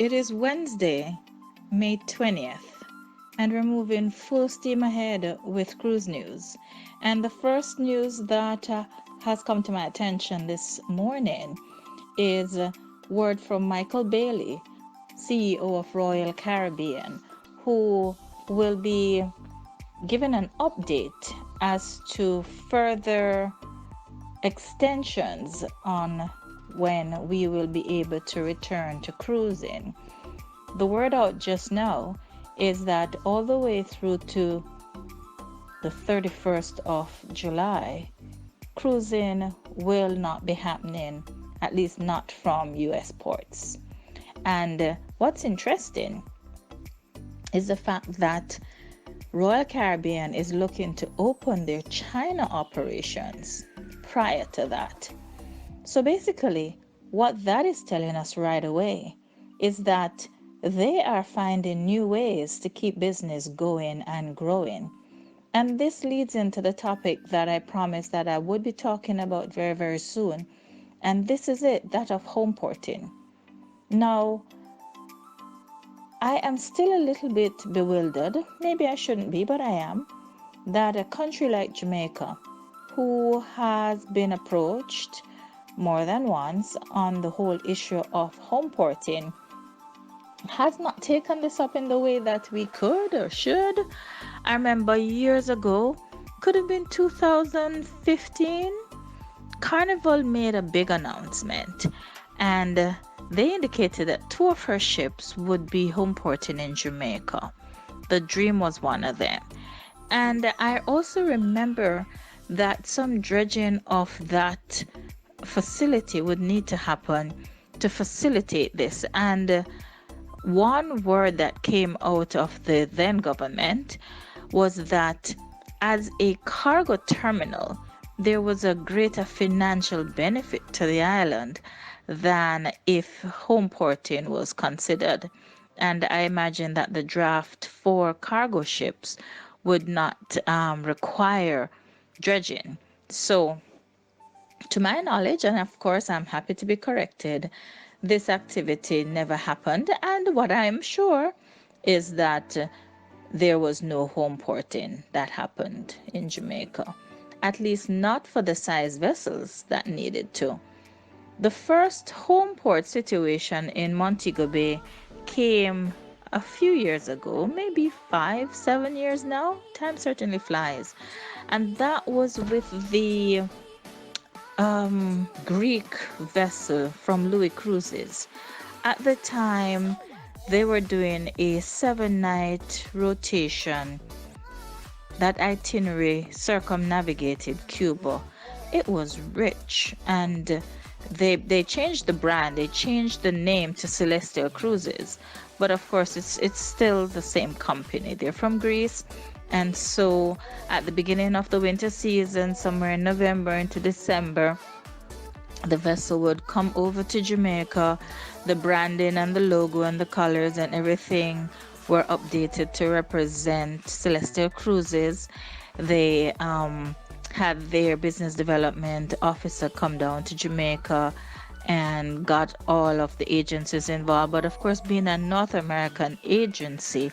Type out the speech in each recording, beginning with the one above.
It is Wednesday, May 20th, and we're moving full steam ahead with cruise news. And the first news that has come to my attention this morning is word from Michael Bailey, CEO of Royal Caribbean, who will be given an update as to further extensions on when we will be able to return to cruising. The word out just now is that all the way through to the 31st of July, cruising will not be happening, at least not from US ports. And what's interesting is the fact that Royal Caribbean is looking to open their China operations prior to that. So basically, what that is telling us right away is that they are finding new ways to keep business going and growing. And this leads into the topic that I promised that I would be talking about very, very soon. And this is it, that of homeporting. Now, I am still a little bit bewildered, maybe I shouldn't be, but I am, that a country like Jamaica, who has been approached more than once on the whole issue of homeporting, has not taken this up in the way that we could or should. I remember years ago, could have been 2015, Carnival made a big announcement, and they indicated that two of her ships would be homeporting in Jamaica. The Dream was one of them. And I also remember that some dredging of that facility would need to happen to facilitate this. And one word that came out of the then government was that as a cargo terminal, there was a greater financial benefit to the island than if homeporting was considered. And I imagine that the draft for cargo ships would not require dredging. So, to my knowledge, and of course I'm happy to be corrected, this activity never happened. And what I'm sure is that there was no homeporting that happened in Jamaica, at least not for the size vessels that needed to. The first homeport situation in Montego Bay came a few years ago, maybe 5-7 years now. Time certainly flies. And that was with the Greek vessel from Louis Cruises. At the time, they were doing a 7-night rotation. That itinerary circumnavigated Cuba. It was rich, and they changed the brand, they changed the name to Celestial Cruises, but of course it's still the same company. They're from Greece. And so at the beginning of the winter season, somewhere in November into December, the vessel would come over to Jamaica. The branding and the logo and the colors and everything were updated to represent Celestial Cruises. They had their business development officer come down to Jamaica and got all of the agencies involved. But of course, being a North American agency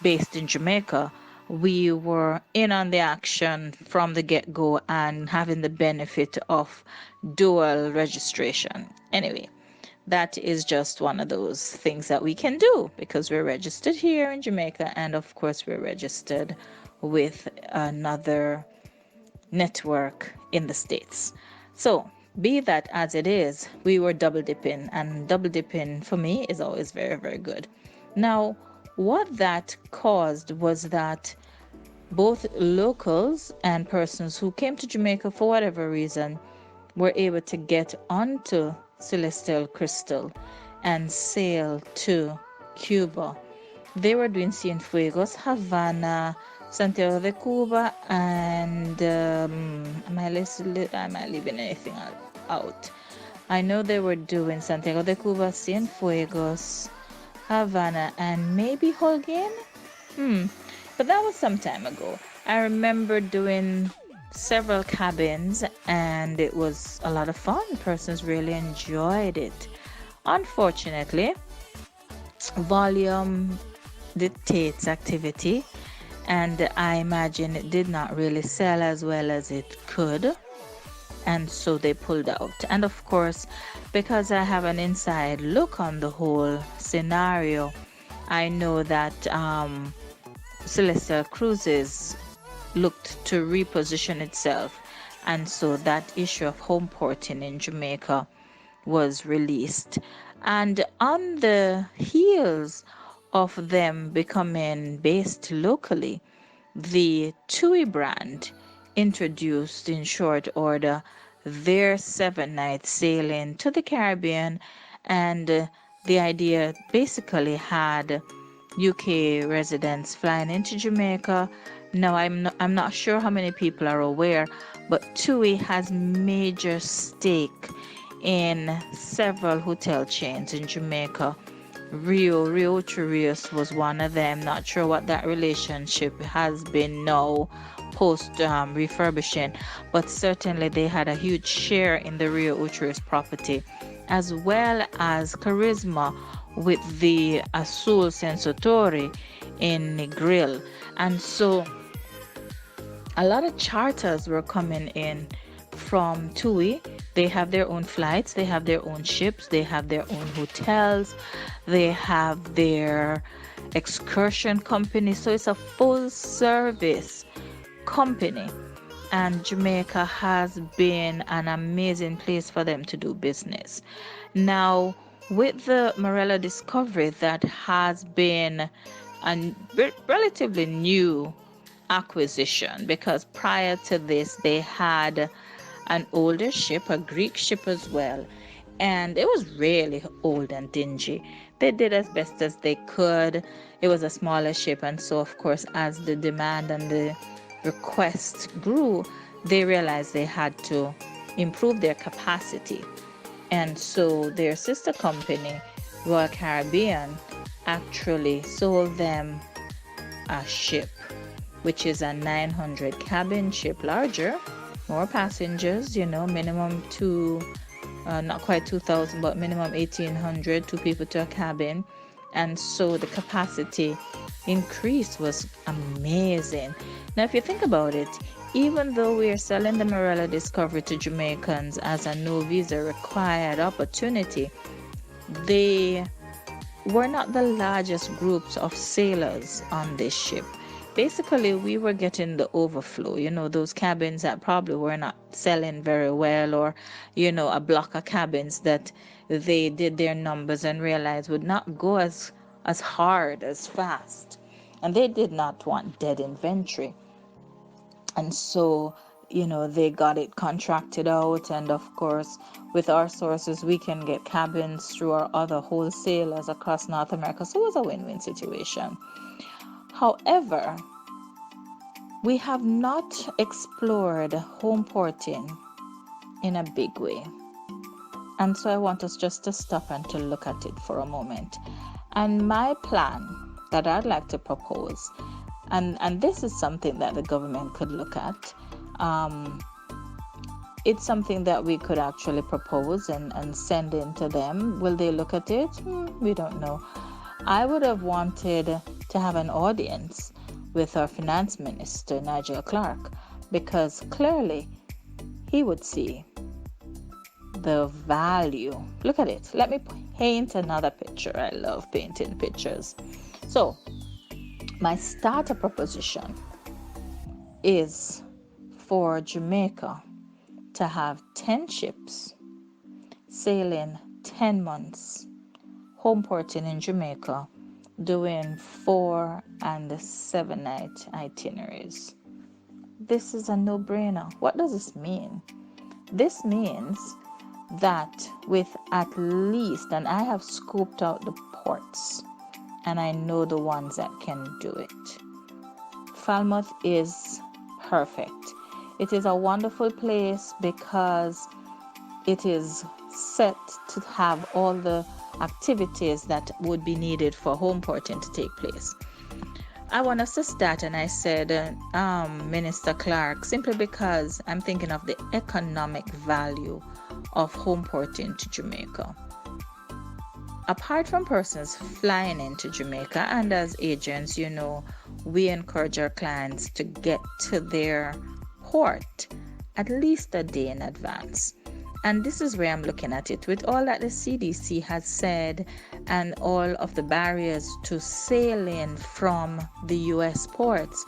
based in Jamaica, we were in on the action from the get-go and having the benefit of dual registration. Anyway, that is just one of those things that we can do because we're registered here in Jamaica, and of course we're registered with another network in the States. So be that as it is, we were double dipping, and double dipping for me is always very, very good. Now, what that caused was that both locals and persons who came to Jamaica for whatever reason were able to get onto Celestial Crystal and sail to Cuba. They were doing Cienfuegos, Havana, Santiago de Cuba, and am I leaving anything out? I know they were doing Santiago de Cuba, Cienfuegos, Havana, and maybe Holguin. But that was some time ago. I remember doing several cabins, and it was a lot of fun. Persons really enjoyed it. Unfortunately, volume dictates activity, and I imagine it did not really sell as well as it could, and so they pulled out. And of course, because I have an inside look on the whole scenario, I know that Celestial Cruises looked to reposition itself, and so that issue of home porting in Jamaica was released. And on the heels of them becoming based locally, the Chewy brand introduced in short order their 7 night sailing to the Caribbean, and the idea basically had UK residents flying into Jamaica. Now I'm not sure how many people are aware, but TUI has major stake in several hotel chains in Jamaica. Rio Churius was one of them. Not sure what that relationship has been now post refurbishing, but certainly they had a huge share in the Rio Uchurus property, as well as Charisma with the Azul Sensotori in Negril. And so a lot of charters were coming in from TUI. They have their own flights, they have their own ships, they have their own hotels, they have their excursion company. So it's a full service company. And Jamaica has been an amazing place for them to do business. Now, with the Morella discovery, that has been a relatively new acquisition, because prior to this they had an older ship, a Greek ship as well, and it was really old and dingy. They did as best as they could. It was a smaller ship, and so of course as the demand and the request grew, they realized they had to improve their capacity, and so their sister company, Royal Caribbean, actually sold them a ship, which is a 900 cabin ship, larger, more passengers, minimum not quite 2,000, but minimum 1,800, 2 people to a cabin. And so the capacity increase was amazing. Now, if you think about it, even though we are selling the Morella Discovery to Jamaicans as a no visa required opportunity, they were not the largest groups of sailors on this ship. Basically, we were getting the overflow, those cabins that probably were not selling very well, or, a block of cabins that they did their numbers and realized would not go as hard, as fast. And they did not want dead inventory. And so, they got it contracted out. And of course, with our sources, we can get cabins through our other wholesalers across North America. So it was a win-win situation. However, we have not explored home porting in a big way. And so I want us just to stop and to look at it for a moment. And my plan that I'd like to propose, and this is something that the government could look at. It's something that we could actually propose and send in to them. Will they look at it? We don't know. I would have wanted to have an audience with our finance minister, Nigel Clark, because clearly he would see the value. Look at it. Let me paint another picture. I love painting pictures. So my starter proposition is for Jamaica to have 10 ships sailing 10 months, home porting in Jamaica, doing 4 and 7 night itineraries. This is a no-brainer. What does this mean? This means that with at least, and I have scoped out the ports, and I know the ones that can do it. Falmouth is perfect. It is a wonderful place because it is set to have all the activities that would be needed for home porting to take place. I want us to start, and I said Minister Clark, simply because I'm thinking of the economic value of home porting to Jamaica. apart from persons flying into Jamaica, and as agents, we encourage our clients to get to their port at least a day in advance. And this is where I'm looking at it. With all that the CDC has said and all of the barriers to sailing from the US ports,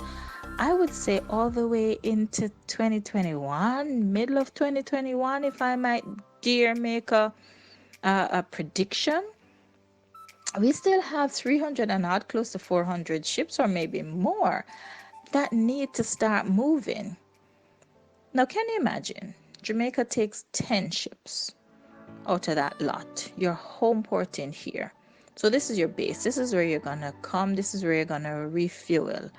I would say all the way into 2021, middle of 2021, if I might dare make a prediction, we still have 300 and odd, close to 400 ships or maybe more that need to start moving. Now, can you imagine? Jamaica takes 10 ships out of that lot. You're home porting here. So this is your base. This is where you're going to come. This is where you're going to refuel.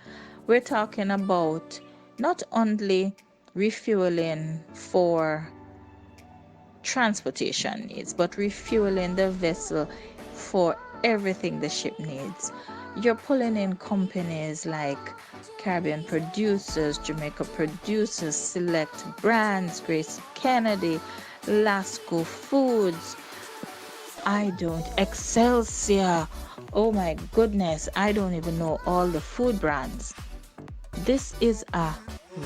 We're talking about not only refueling for transportation needs, but refueling the vessel for everything the ship needs. You're pulling in companies like Caribbean Producers, Jamaica Producers, Select Brands, Grace Kennedy, Lasco Foods, Excelsior. Oh my goodness, I don't even know all the food brands. This is a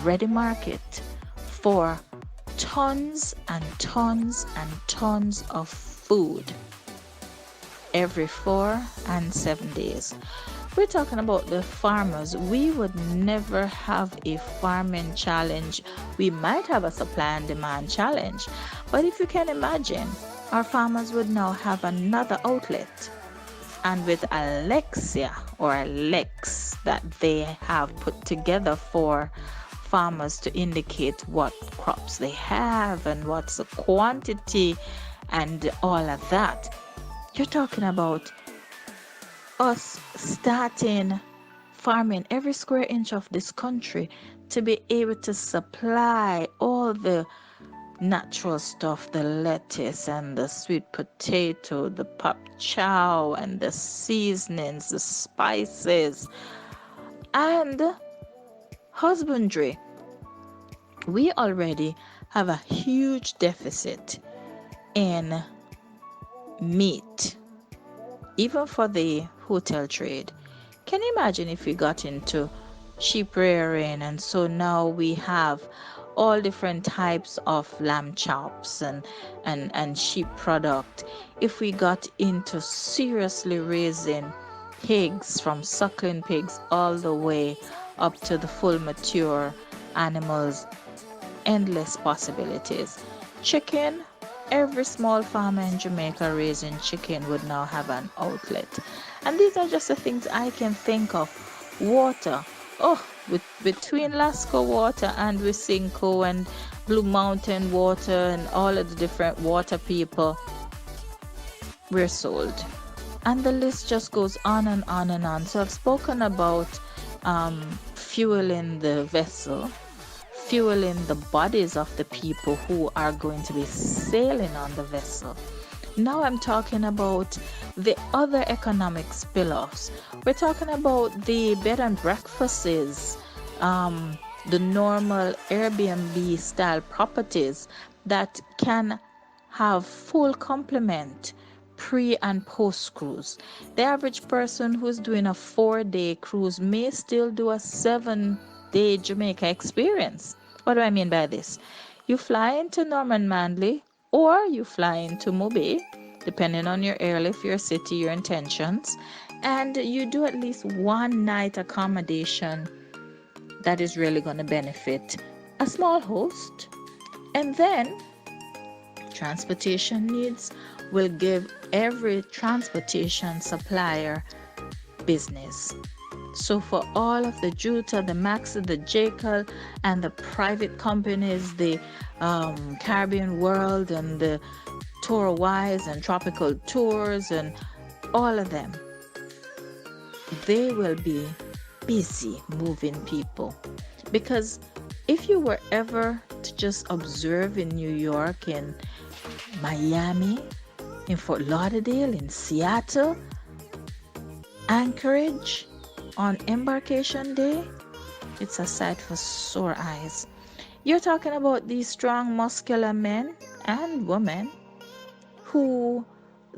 ready market for tons and tons and tons of food every 4 and 7 days. We're talking about the farmers. We would never have a farming challenge. We might have a supply and demand challenge, but if you can imagine, our farmers would now have another outlet. And with Alexia or Alex that they have put together for farmers to indicate what crops they have and what's the quantity and all of that, you're talking about us starting farming every square inch of this country to be able to supply all the natural stuff, the lettuce and the sweet potato, the pop chow and the seasonings, the spices, and husbandry. We already have a huge deficit in meat, even for the hotel trade. Can you imagine if we got into sheep rearing, and so now we have all different types of lamb chops and sheep product. If we got into seriously raising pigs, from suckling pigs all the way up to the full mature animals, endless possibilities. Chicken, every small farmer in Jamaica raising chicken would now have an outlet. And these are just the things I can think of. Water. Between Lasco Water and Wisinko and Blue Mountain Water and all of the different water people, we're sold. And the list just goes on and on and on. So I've spoken about fueling the vessel, fueling the bodies of the people who are going to be sailing on the vessel. Now I'm talking about the other economic spill-offs. We're talking about the bed and breakfasts, the normal Airbnb style properties that can have full complement pre and post cruise. The average person who's doing a 4-day cruise may still do a 7-day Jamaica experience. What do I mean by this? You fly into Norman Manley or you fly into Mobay, depending on your airlift, your city, your intentions, and you do at least 1 night accommodation that is really going to benefit a small host. And then transportation needs will give every transportation supplier business. So for all of the Juta, the Maxa, the Jekyll, and the private companies, the Caribbean World and the Tour Wise and Tropical Tours and all of them, they will be busy moving people. Because if you were ever to just observe in New York, in Miami, in Fort Lauderdale, in Seattle, Anchorage, on embarkation day, it's a sight for sore eyes. You're talking about these strong, muscular men and women who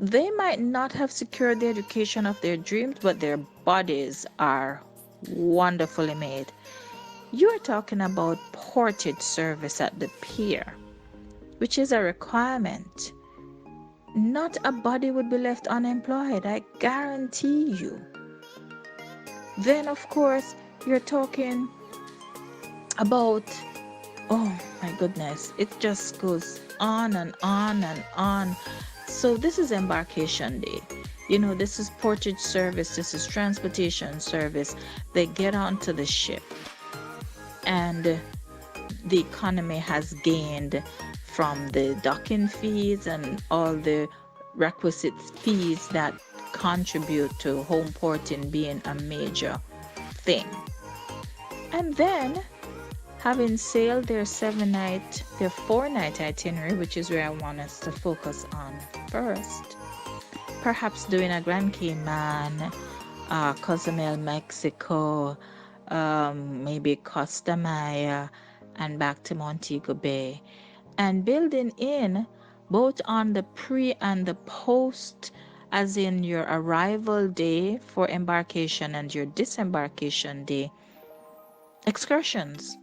they might not have secured the education of their dreams, but their bodies are wonderfully made. You're talking about portage service at the pier, which is a requirement. Not a body would be left unemployed, I guarantee you. Then, of course, you're talking about, oh my goodness, it just goes on and on and on. So this is embarkation day. This is portage service, this is transportation service. They get onto the ship, and the economy has gained from the docking fees and all the requisite fees that contribute to homeporting being a major thing. And then, having sailed their 4-night itinerary, which is where I want us to focus on first, perhaps doing a Grand Cayman, Cozumel, Mexico, maybe Costa Maya, and back to Montego Bay, and building in both on the pre and the post, as in your arrival day for embarkation and your disembarkation day, excursions.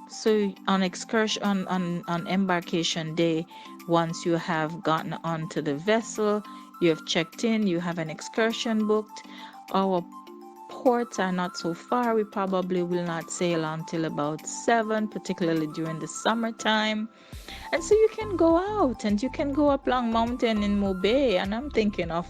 So on excursion on embarkation day, once you have gotten onto the vessel, you have checked in, you have an excursion booked. Our ports are not so far. We probably will not sail until about 7, particularly during the summertime. And so you can go out and you can go up Long Mountain in Mobay. And I'm thinking of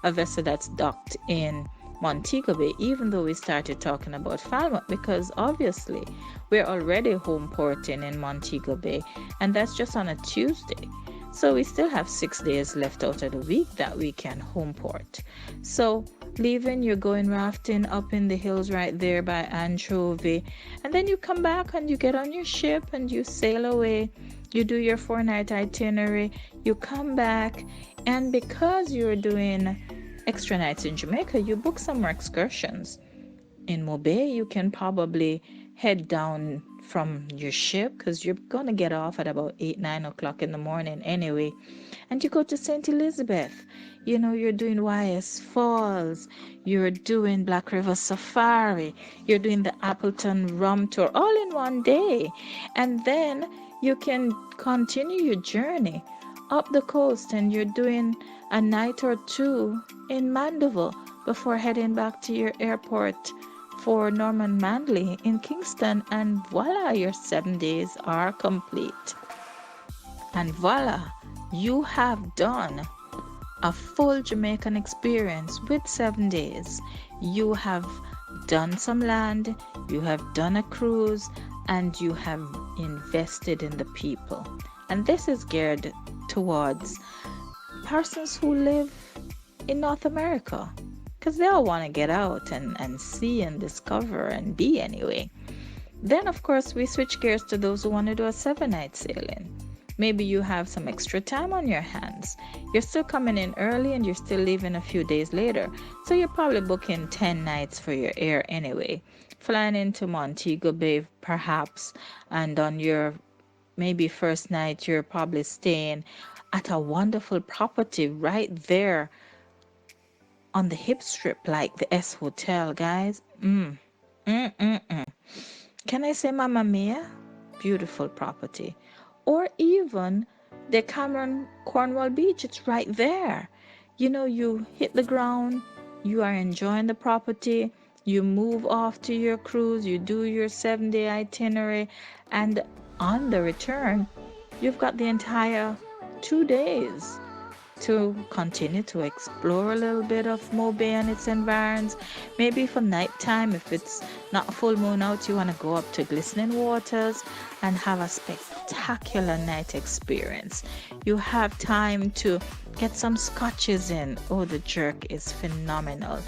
a vessel that's docked in Montego Bay, even though we started talking about Falmouth, because obviously we're already home porting in Montego Bay, and that's just on a Tuesday. So we still have 6 days left out of the week that we can home port. So leaving, you're going rafting up in the hills right there by Anchovy, and then you come back and you get on your ship and you sail away. You do your 4-night itinerary, you come back, and because you're doing extra nights in Jamaica, you book some more excursions. In Mobay, you can probably head down from your ship, because you're going to get off at about 8-9 o'clock in the morning anyway, and you go to St. Elizabeth. You're doing YS Falls, you're doing Black River Safari, you're doing the Appleton Rum Tour, all in one day. And then you can continue your journey up the coast, and you're doing a night or two in Mandeville before heading back to your airport for Norman Manley in Kingston, and voila, your 7 days are complete. And voila, you have done a full Jamaican experience with 7 days. You have done some land, you have done a cruise, and you have invested in the people. And this is geared towards persons who live in North America, because they all want to get out and see and discover and be anyway. Then, of course, we switch gears to those who want to do a 7-night sailing. Maybe you have some extra time on your hands. You're still coming in early and you're still leaving a few days later. So you're probably booking 10 nights for your air anyway. Flying into Montego Bay perhaps, and on your maybe first night you're probably staying at a wonderful property right there on the hip strip, like the S Hotel, guys. Can I say Mamma Mia? Beautiful property. Or even the Cameron Cornwall Beach, it's right there. You hit the ground, you are enjoying the property, you move off to your cruise, you do your 7-day itinerary, and on the return, you've got the entire 2 days to continue to explore a little bit of Mobay and its environs. Maybe for nighttime, if it's not a full moon out, you want to go up to Glistening Waters and have a spectacular night experience. You have time to get some scotches in. Oh, the jerk is phenomenal.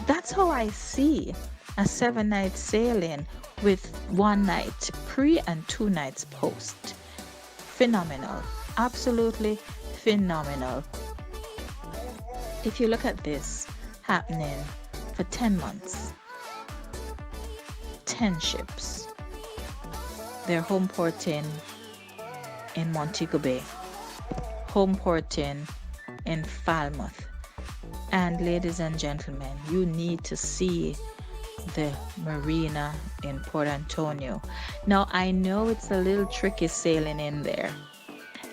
That's how I see a 7-night sailing with 1 night pre and 2 nights post. Phenomenal. Absolutely phenomenal. If you look at this happening for 10 months, 10 ships, they're home porting in Montego Bay, home porting in Falmouth. And ladies and gentlemen, you need to see the marina in Port Antonio. Now, I know it's a little tricky sailing in there.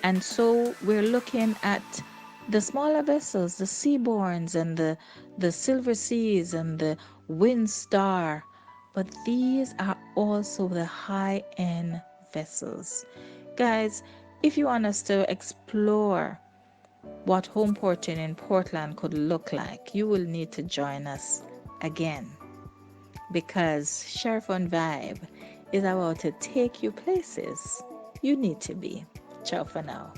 And so we're looking at the smaller vessels, the Seaborns and the Silver Seas and the Windstar. But these are also the high-end vessels. Guys, if you want us to explore what homeporting in Portland could look like, you will need to join us again, because Sheriff on Vibe is about to take you places you need to be. Ciao for now.